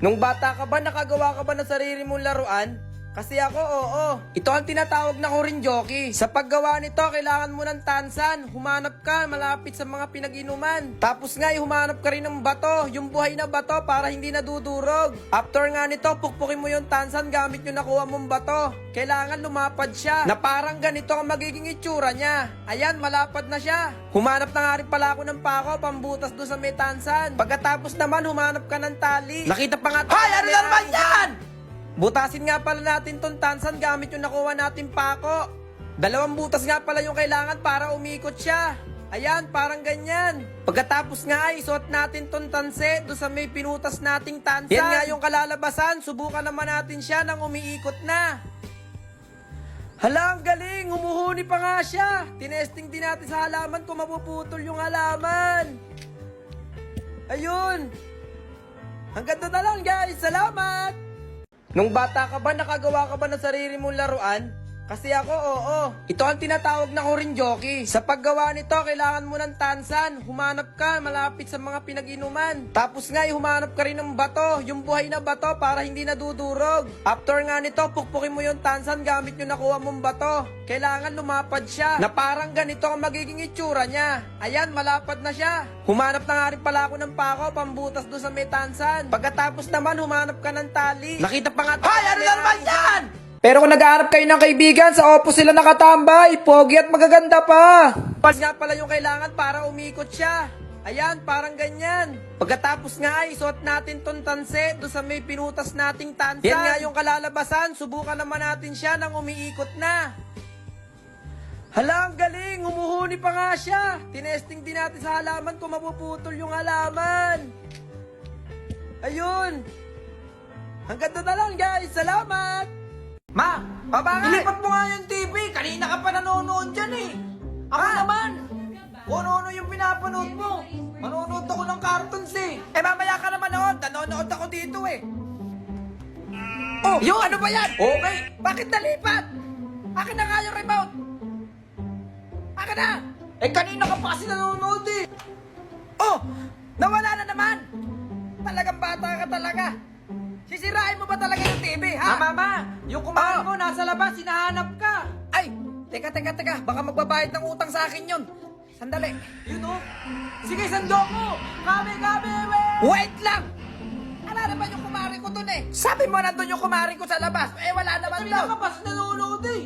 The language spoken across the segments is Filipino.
Nung bata ka ba, nakagawa ka ba ng sarili mong laruan? Kasi ako, oo. Ito ang tinatawag na korinjoki. Sa paggawa nito, kailangan mo ng tansan. Humanap ka malapit sa mga pinag-inuman. Tapos nga, humanap ka rin ng bato. Yung buhay na bato para hindi nadudurog. After nga nito, pukpukin mo yung tansan gamit yung nakuha mong bato. Kailangan lumapad siya. Na parang ganito ang magiging itsura niya. Ayan, malapad na siya. Humanap na nga rin pala ako ng pako, pambutas doon sa may tansan. Pagkatapos naman, humanap ka ng tali. Nakita pa nga tayo. Hoy, ano na naman yan? Butasin nga pala natin tong tansan gamit yung nakuha natin pako. 2 butas nga pala yung kailangan para umikot siya. Ayan, parang ganyan. Pagkatapos nga ay isuot natin tong tanse doon sa may pinutas nating tansan. Yan nga yung kalalabasan. Subukan naman natin siya nang umiikot na. Hala, ang galing! Humuhuni pa nga siya. Tinesting din natin sa halaman kung mapuputol yung halaman. Ayun. Hanggang doon na lang, guys. Salamat! Nung bata ka ba, nakagawa ka ba ng sarili mong laruan? Kasi ako, oo. Ito ang tinatawag na korinjoki. Sa paggawa nito, kailangan mo ng tansan. Humanap ka malapit sa mga pinag-inuman. Tapos nga, humanap ka rin ng bato. Yung buhay na bato para hindi nadudurog. After nga nito, pukpukin mo yung tansan gamit yung nakuha mong bato. Kailangan lumapad siya. Na parang ganito ang magiging itsura niya. Ayan, malapad na siya. Humanap na nga rin pala ako ng pako, pambutas doon sa may tansan. Pagkatapos naman, humanap ka ng tali. Nakita pa nga tayo. Hoy, ano na naman yan? Pero kung nag-aarap kayo ng kaibigan, sa oppo sila nakatambay, pogi at magaganda pa. Pas nga pala yung kailangan para umikot siya. Ayan, parang ganyan. Pagkatapos nga ay isuot natin tong tanse doon sa may pinutas nating tansan. Yan nga yung kalalabasan, subukan naman natin siya nang umiikot na. Hala, ang galing! Humuhuni pa nga siya. Tinesting din natin sa halaman kung mapuputol yung halaman. Ayun. Hanggang doon na lang, guys. Salamat! Ma, ilipat mo nga yung TV. Kanina ka pa nanonood dyan eh. Ako naman. Kung ano yung pinapanood mo. Manonood ako ng cartoons eh. Eh mamaya ka naman noon. Nanonood ako dito eh. Oh, yung ano ba yan? Okay. Bakit nalipat? Akin na nga yung remote. Akin na. Eh kanina ka pa kasi nanonood eh. Oh, nawala na naman. Talagang bata ka talaga. Sisirain mo ba talaga yung TV, ha? Mama, yung kumari mo nasa labas, hinahanap ka. Ay, teka. Baka magbabayad ng utang sa akin yun. Sandali. Yun o. Sige, sandok mo. Kami, wait lang. Wala naman yung kumari ko dun eh. Sabi mo nandun yung kumari ko sa labas. Eh, wala naman daw. Kanina ka pa nanonood eh.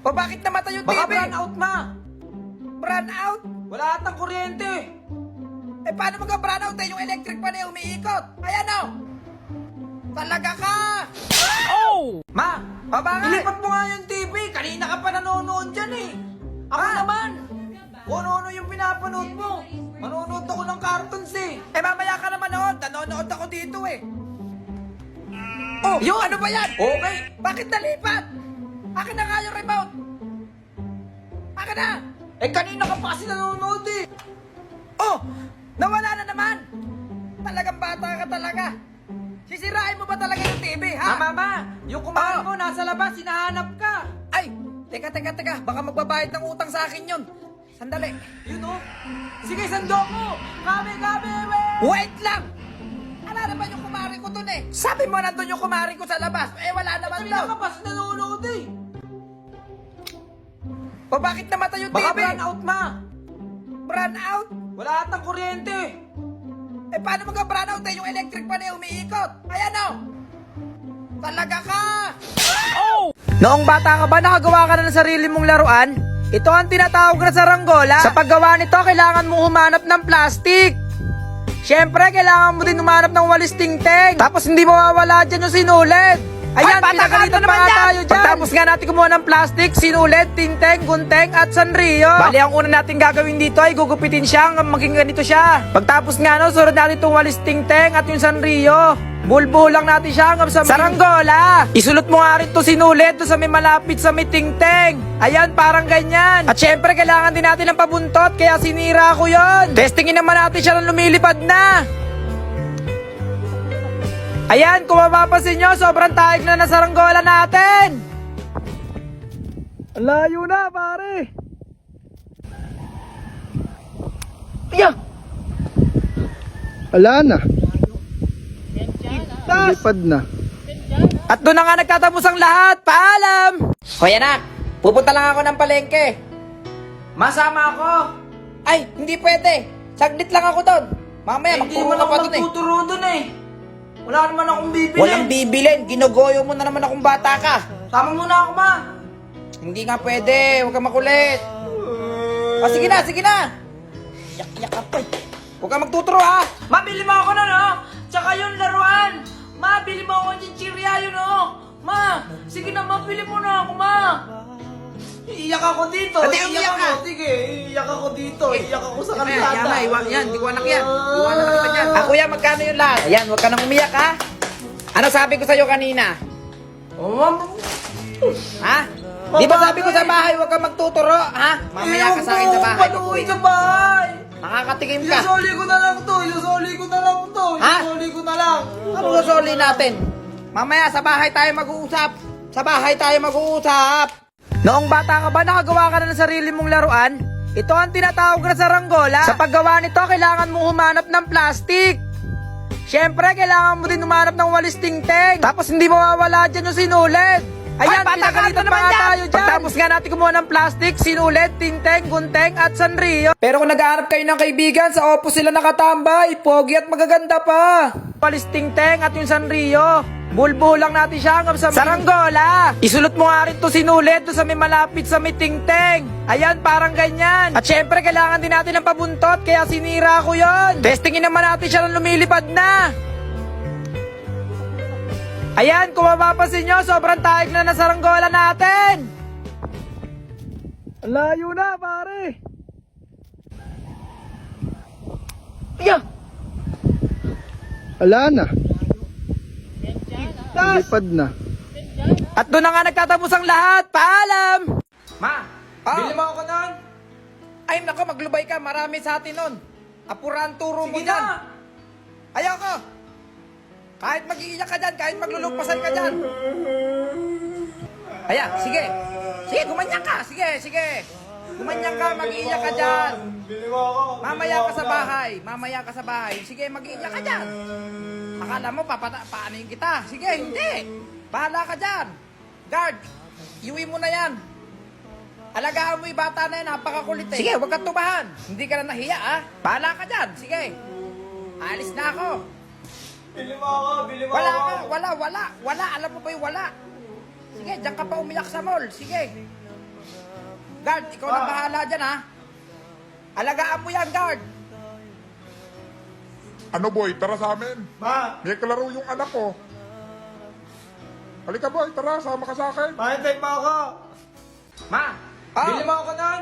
O bakit namatay yung TV? Baka brownout, ma. Brownout? Wala atang kuryente. Eh, paano magka-brownout eh? Yung electric pa na yung umiikot. Ayan o! Talaga ka! Oh! Ma, bakit? Ilipat mo nga yung TV. Kanina ka pa nanonood dyan eh. Ako naman. Kung ano yung pinapanood mo. Manonood ako ng cartoons eh. Eh, mamaya ka naman noon. Nanonood ako dito eh. Oh! Yung ano ba yan? Okay. Bakit nalipat? Akin na nga yung remote. Akin na! Eh, kanina ka pa kasi nanonood eh. Oh! Nawala na naman! Talagang bata ka talaga. Sisirain mo ba talaga yung TV, ha? Mama, yung kumari mo nasa labas, hinahanap ka. Ay, teka. Baka magbabayad ng utang sa akin yun. Sandali. Yun o. Sige, sandok mo. Kami, wait lang! Wala naman yung kumari ko dun eh. Sabi mo nandun yung kumari ko sa labas. Eh, wala naman daw. Kanina ka pa nanonood eh. O bakit namatay yung TV? Baka brownout, ma. Brownout? Wala atang kuryente. Eh, paano magka-brownout eh? Yung electric pa na yung umiikot. Ayan o. Talaga ka. Oh! Noong bata ka ba, nakagawa ka na ng sarili mong laruan? Ito ang tinatawag na saranggola. Sa paggawa nito, kailangan mo humanap ng plastic. Siyempre, kailangan mo din humanap ng walis tingteng. Tapos hindi mawawala dyan yung sinulit. Ayan, pinagalitan pa nga tayo dyan. Pagtapos nga natin kumuha ng plastic, sinulit, tinteng, gunteng at sanrio. Bali, ang una natin gagawin dito ay gugupitin siya hanggang maging ganito siya. Pagtapos nga sunod natin itong walis tingteng at yung sanrio. Bulbuho lang natin siya hanggang sa saranggola. Isulot mo nga rin ito sinulit doon sa may malapit sa may tingteng. Ayan, parang ganyan. At syempre, kailangan din natin ng pabuntot, kaya sinira ko yon. Testingin naman natin siya ng lumilipad na. Ayan, kung mapapansin nyo, sobrang taig na saranggola natin. Ang layo na, pare. Wala na. Lipad na. At doon na nga nagtatapos ang lahat. Paalam! Hoy anak, pupunta lang ako ng palengke. Masama ako. Ay, hindi pwede. Saglit lang ako doon. Mamaya, Hindi mo magturo na ka pa doon eh. magtuturo dun eh. Wala naman akong bibili. Walang bibilin. Ginogoyo mo na naman akong bata ka. Sama mo na ako, ma. Hindi nga pwede. Huwag kang makulit. O, sige na, sige na. Yak-yak ka pa eh. Huwag kang magtuturo ha. Mabili mo ako na, no? Tsaka yung laruan. Ma, bili mo ako yung chichirya yun, no? Ma, sige na, mabili mo na ako, ma. Iiyak ako dito. Pati umiyak ka. Sige, iiyak ako dito. Iiyak ako sa Yan, kalsada. yan. Di ko anak yan. Iwanan na kita dyan. Ah, kuya, magkano yung lahat? Ayan, huwag ka nang umiyak ha. Ano sabi ko sa'yo kanina? Oh, ma'am. Ha? Di ba sabi ko sa bahay, huwag kang magtuturo, ha? Mamaya ka sa akin sa bahay. Panuwi sa bahay. Makakatikim ka. Ilusoli ko na lang to. Ilusoli ko na lang to. Ha? Ilusoli ko na lang. Ano susuli natin? Mamaya sa bahay tayo mag-uusap. Sa bahay tayo mag-uusap. Noong bata ka ba, nakagawa ka na ng sarili mong laruan? Ito ang tinatawag na saranggola. Sa paggawa nito, kailangan mo humanap ng plastic. Siyempre, kailangan mo din humanap ng walis tingteng. Tapos hindi mawawala dyan yung sinulid. Ayan, pinagalitan pa nga tayo dyan. Pagtapos nga natin kumuha ng plastic, sinulid, tinteng, gunteng, at sanrio. Pero kung nag-aarap kayo ng kaibigan, sa opos sila nakatambay. Pogi at magaganda pa. Walis tingteng at yung sanrio. Bulbuho lang natin siya hanggang sa saranggola. Isulot mo nga rin to sinulid to sa may malapit sa may tingteng. Ayan, parang ganyan. At syempre, kailangan din natin ng pabuntot, kaya sinira ko yon. Testingin naman natin siya ng lumilipad na. Ayan, kung mapapansin nyo, sobrang taig na ng saranggola natin. Ang layo na, pare. Ayan. Ala na. Lipad na. At doon na nga nagtatapos ang lahat. Paalam! Ma, Ah. bili mo ako nun. Ay, nako, maglubay ka. Marami sa atin nun. Apurahan turo mo Sige dyan. na. Ayoko. Kahit mag-iiyak ka dyan, kahit maglulupasan ka dyan. Ayan, sige. Sige, gumanyan ka. Sige. Gumanyan ka, mag-iiyak ka dyan. Bili mo ako. Mamaya ka sa bahay. Mamaya ka sa bahay. Sige, mag-iiyak ka dyan. Akala mo, paanoin kita. Sige, hindi. Bahala ka dyan. Guard, iuwi mo na yan. Alagaan mo yung bata na yan, napakakulit eh. Sige, huwag kang tumahan. Hindi ka na nahiya, ah. Bahala ka dyan. Sige. Alis na ako. Bili mo ako. Bili mo Wala ako. ka, wala. Alam mo ba yung wala? Sige, diyan ka pa umiyak sa mall. Sige. Guard, ikaw na bahala dyan, ha? Alagaan mo yan, guard. Ano boy, tara sa amin. Ma, May kalaro yung anak ko. Halika boy, tara, sama ka sa akin. mahintay mo ako. Ma, Ah. bili mo ako nun.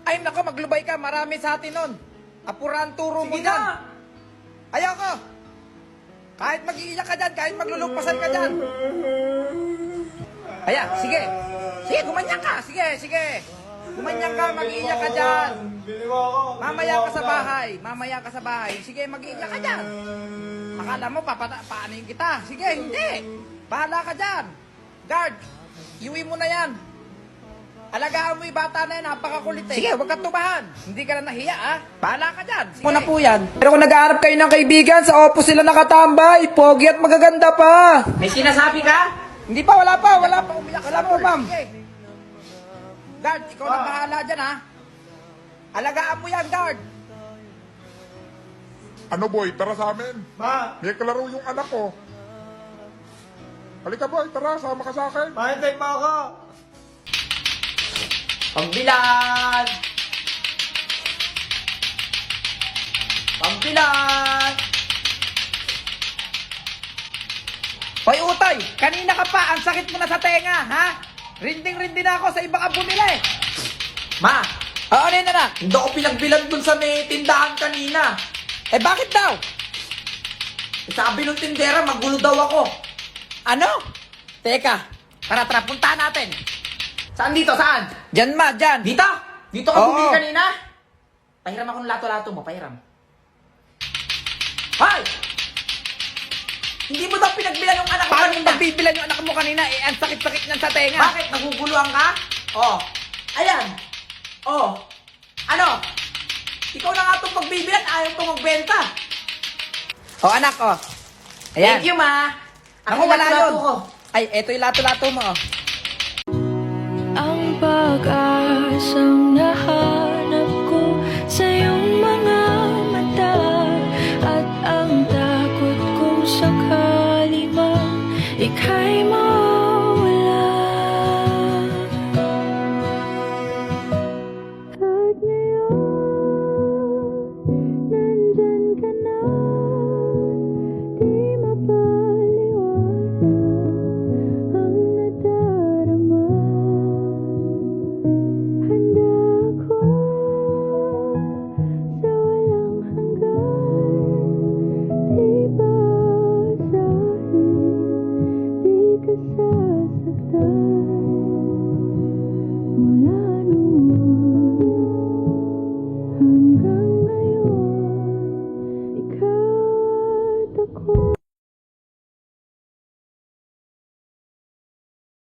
Ay, nako, maglubay ka. Marami sa atin nun. Apurahan turo mo Sige dyan. na. Ayoko. Kahit mag-iiyak ka dyan, kahit maglulupasan ka dyan. Ayan, sige. Sige, gumanyan ka. Sige. Gumanyan ka, mag-iiyak ka dyan. Bili mo ako. Mamaya ka sa bahay. Sige, mag-iiyak ka dyan. Akala mo, paanoin kita. Sige, hindi. Bahala ka dyan. Guard, iuwi mo na yan. Alagaan mo yung bata na yan, napakakulit eh. Sige, huwag kang tumahan. Hindi ka na nahiya, ah. Bahala ka dyan. Sige. Muna po yan. Pero kung nag-aarap kayo ng kaibigan, sa opos sila nakatambay. Pogi at magaganda pa. May sinasabi ka? Hindi pa, wala pa. Umiyak wala po, ma'am. Guard, ikaw na bahala dyan, ha. Alagaan mo yan, guard. Ano boy, tara sa amin. Ma, May kalaro yung anak ko. Halika boy, tara, sama ka sa akin. mahintay mo ako. Pambilan! Hoy, Utoy, kanina ka pa, ang sakit mo na sa tenga, ha? Rinding-rindi na ako sa iba kang bumili. Ma, Ano yun na? hindi ako pinagbilan dun sa may tindahan kanina. Eh, bakit daw? Sabi nung tindera, magulo daw ako. Ano? Teka, tara, punta natin. Saan dito? Saan? Diyan ma, diyan. Dito? Dito ka Oo. bumili kanina? Pahiram akong lato-lato mo, pahiram. Hoy! Hindi mo daw pinagbilan yung anak ko Paano kanina? pagbibilan yung anak mo kanina? Eh, ang sakit-sakit niyan sa tenga. Bakit? Naguguluhan ka? Oh. Ayan. Oh. Ano? Ikaw na nga itong pagbibilan, ayaw itong magbenta. O anak, Ayan. Thank you, ma. Ako, wala yun. Ay, eto yung lato-lato mo, oh. Ang pag-asang nahanap ko sa iyong mga mata at ang takot kung sakali man ika'y